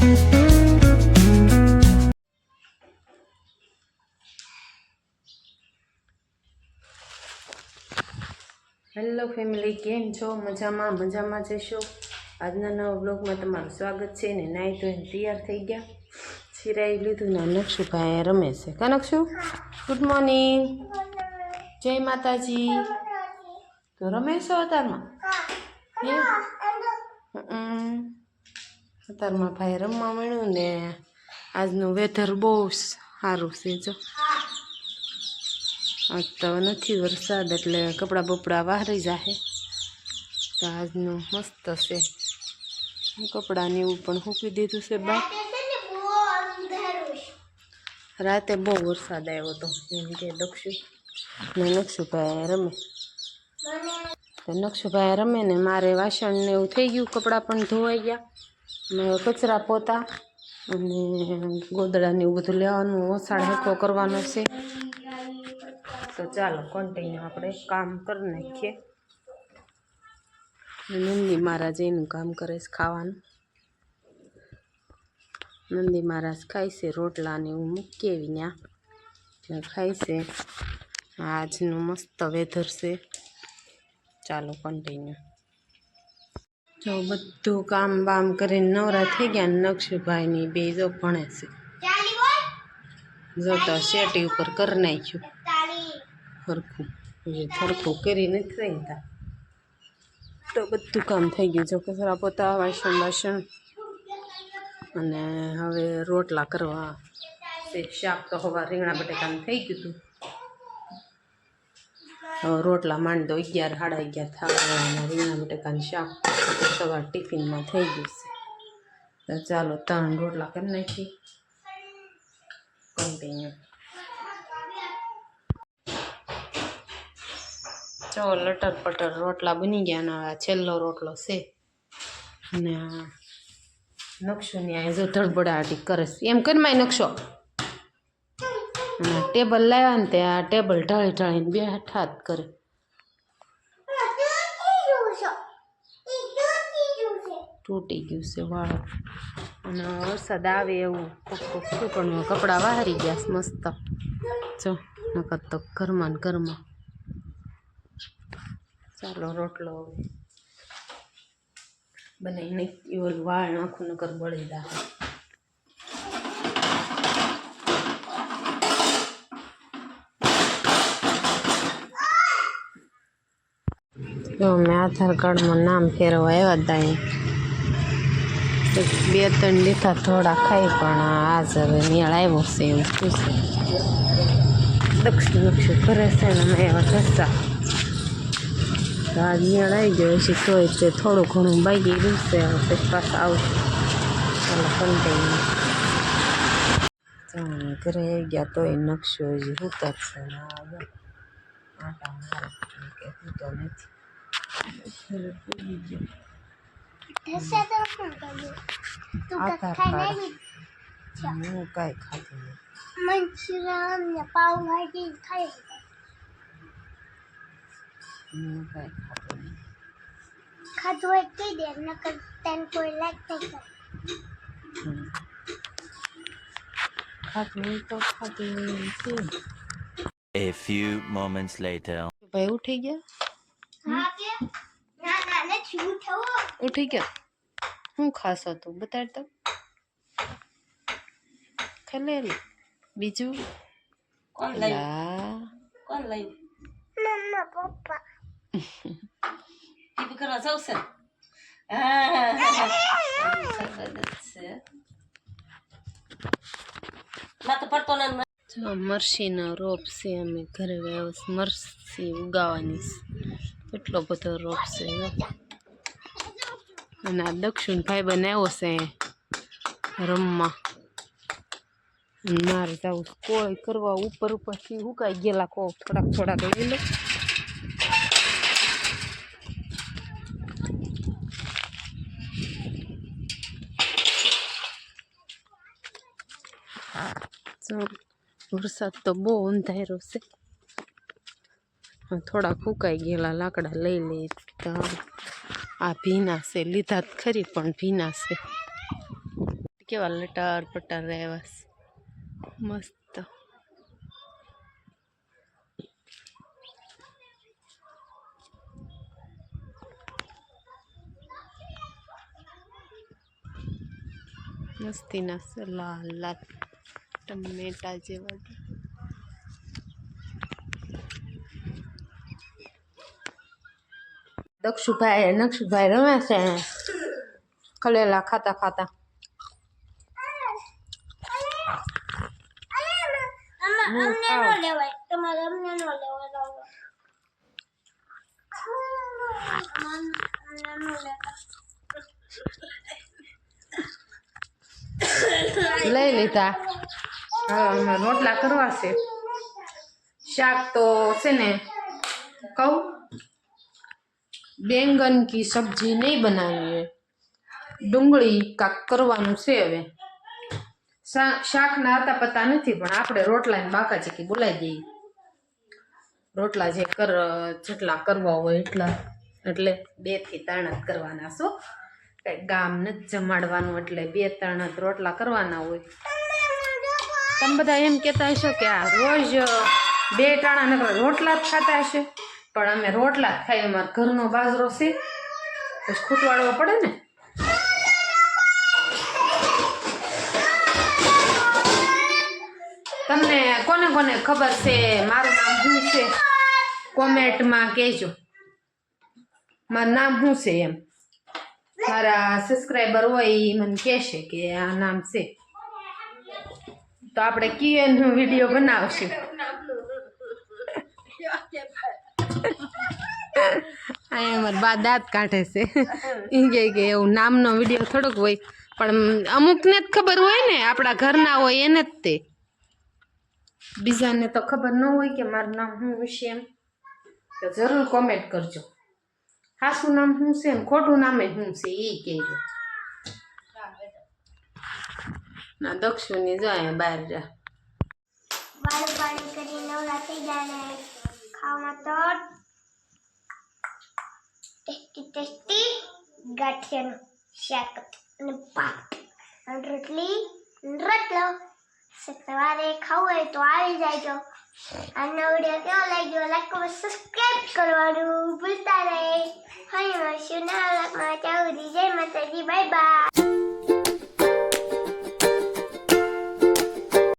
Hello family, કેમ છો? મજામાં જશો? આજના નવા બ્લોગમાં તમારું સ્વાગત છે ને. નાઈ ધોઈને તૈયાર થઈ ગયા, સિરાઈ લીધું ને નક્ષુભાઈ રમે છે. કા નક્ષુ, ગુડ મોર્નિંગ, જય માતાજી. તો રમે છો અતારમાં? અતારમાં ભાઈ રમવા મળ્યું ને આજનું વેધર બહુ સારું છે. જો આજ તો નથી વરસાદ એટલે કપડાં બપડા વાહરી જાહે. તો આજનું મસ્ત છે. કપડાં ને એવું પણ મૂકી દીધું છે બહાર. રાતે બહુ વરસાદ આવ્યો હતો એમ કે નક્ષુભાઈ રમે. તો નક્ષુભાઈ રમે ને મારે વાસણ ને એવું થઈ ગયું, કપડાં પણ ધોવાઈ ગયા. મેં કચરા પોતા અને ગોદડા ને એવું બધું લેવાનું, ઓસાડ હેકો કરવાનો છે. તો ચાલો કન્ટિન્યુ આપણે કામ કરી નાખીએ. નંદી મહારાજ એનું કામ કરે છે, ખાવાનું. નંદી મહારાજ ખાય છે રોટલા ને એવું મૂકી આવી ત્યાં ખાય છે. આજનું મસ્ત વેધર છે. ચાલો કન્ટિન્યુ. જો બધું કામ બામ કરીને નવરા થઈ ગયા. નક્ષુભાઈની બે જો ભણે છે. જો તો શેટી ઉપર કરી નાખ્યું સરખું, સરખું કરી નથી રહી. તો બધું કામ થઈ ગયું. જો કચરા પોતા, વાસણ અને હવે રોટલા કરવા છે. શાક તો હવા રીંગણા બટેકાનું થઈ ગયું હતું. હવે રોટલા માંડી દો. 11 સાડા 11 થવા અને રીંગણા બટેકાનું શાક સવાર ટિફિનમાં થઈ ગયું છે. તો ચાલો 3 રોટલા કરી નાખી. કન્ટિન્યુ. જો લટર પટર રોટલા બની ગયા ને છેલ્લો રોટલો છે. ને નક્ષુની આ જો ધડબડાટી કરે છે. એમ કરી માય નક્ષો. ટેબલ લાવ્યા ને ત્યાં ટેબલ ઢાળી ઢાળીને બેઠા જ કરે. તૂટી ગયું છે વાળ. અને વરસાદ આવે એવું શું પણ કપડાં વાહરી ગયા મસ્ત. જો નકર તો ઘરમાં ને ઘરમાં. ચાલો રોટલો બનાવી નાખી. ઓલું વાળ નાખું નકર બળી દા. જો મેં આધાર કાર્ડમાં નામ ફેરવવા આવ્યા હતા. 2-3 લીધા, થોડા ખાઈ પણ આજ હવે મેળ આવ્યો છે એવું પૂછે. દક્ષિણ કરે છે ને મેં એવા ઘસા. તો આજ મેળ આવી ગયો છે. તોય તે થોડું ઘણું બાકી રહ્યું છે. પછી પાછા આવશે. ચાલો કન્ટિન્યુ. ઘરે આવી ગયા તોય નકશો હજી ઉતરશે ને આટા મારે કે હું તો નથી. આધાર કાર્ડ હું કાંઈ ખાધું મંચુરિયન ને પાવભાજી ખાઈ. હું કાંઈ ખાધું નહીં. ખાધું હોય કહી દે, નકર તને કોઈ લાઈક નહીં કરે. ખાધું હોય તો ખાધું હોય. A few moments later. ભાઈ ઉઠી ગયા? હા કે ના નથી ઉઠ્યો. ઉઠી ગયા? હું ખાસ હતું બતાડ તો. ખલેલ બીજું કોણ લાવ્યું? કોણ લાવ્યું? મમ્મા પપ્પા. ટીવી કરવા જાવ છે? માથે પડતો ને જો મરસીનો રોપ છે. અમે ઘરે આવ્યા મરસી ઉગાવાની છે. એટલો બધો રોપ છે. અને આ દક્ષિણ ભાઈ બનાવ્યો છે રમવા. મારે જવું કોઈ કરવા ઉપરથી ઉકાઈ ગયેલા કો થોડાક લઈ લો. વરસાદ તો બહુ અંધારો છે. થોડાક ફૂંકાઈ ગયેલા લાકડા લઈ લે. આ ભીના છે. લીધા ખરી પણ ભીના છે. કેવા લટાર પટાર રહેવા છે. મસ્ત. મસ્તીના છે લાલ લાલ ટમેટા જેવા. નક્ષુભાઈ રમે છે ખલેલા ખાતા ખાતા. અમને નો લેવાય, તમારે અમને નો લેવાય. લઈ લીધા. હવે રોટલા કરવા છે. શાક તો છે ને કહું, બેંગન કી સબ્જી નહીં બનાવી है, ડુંગળી કાક કરવાનું છે. હવે શાકના હતા પતા નથી, પણ આપણે રોટલા ને બાકા ચીકી બોલાવી દઈએ. રોટલા જેટલા કરવા હોય એટલા, એટલે 2 થી 3 જ કરવાના છો. કંઈક ગામ નથી જમાડવાનું, એટલે 2-3 જ રોટલા કરવાના હોય. તમે બધા એમ કહેતા હશો કે આ રોજ 2 ટાણા રોટલા જ ખાતા હશે, પણ અમે રોટલા જ ખાઈએ. અમારા ઘરનો બાજરો છે, પછી ખૂટવાડવો પડે ને. તમને કોને કોને ખબર છે મારું નામ શું છે, કોમેન્ટમાં કહેજો મારું નામ શું છે. એમ મારા સબસ્ક્રાઈબર હોય એ મને કહેશે કે આ નામ છે, તો આપણે ક્યુએનનો વિડીયો બનાવશું. અહીંયા અમારા બા દાંત કાઢે છે. એ કહે કે એવું નામનો વિડીયો થોડોક હોય, પણ અમુકને જ ખબર હોય ને, આપણા ઘરના હોય એને જ તે. બીજાને તો ખબર ન હોય કે મારું નામ શું હશે. એમ તો જરૂર કોમેન્ટ કરજો. સાચું નામ શું છે ને ખોટું નામે શું છે એ કહેજો. ના દક્ષુની જાય બહાર જા વાળું પાણી કરી નવરા થઈ જાય ને ખાવામાં તો ટેસ્ટી ગાંઠિયાનું શાક અને ભાત અને રોટલો. સવારે ખાવું હોય તો આવી જાયજો. આનો વિડીયો કેવો લાગ્યો લાઈક અને સબસ્ક્રાઈબ કરવાનું ભૂલતા નહીં. ફરી મળશું નવા વ્લોગમાં. ત્યાં સુધી જય માતાજી, બાય બાય.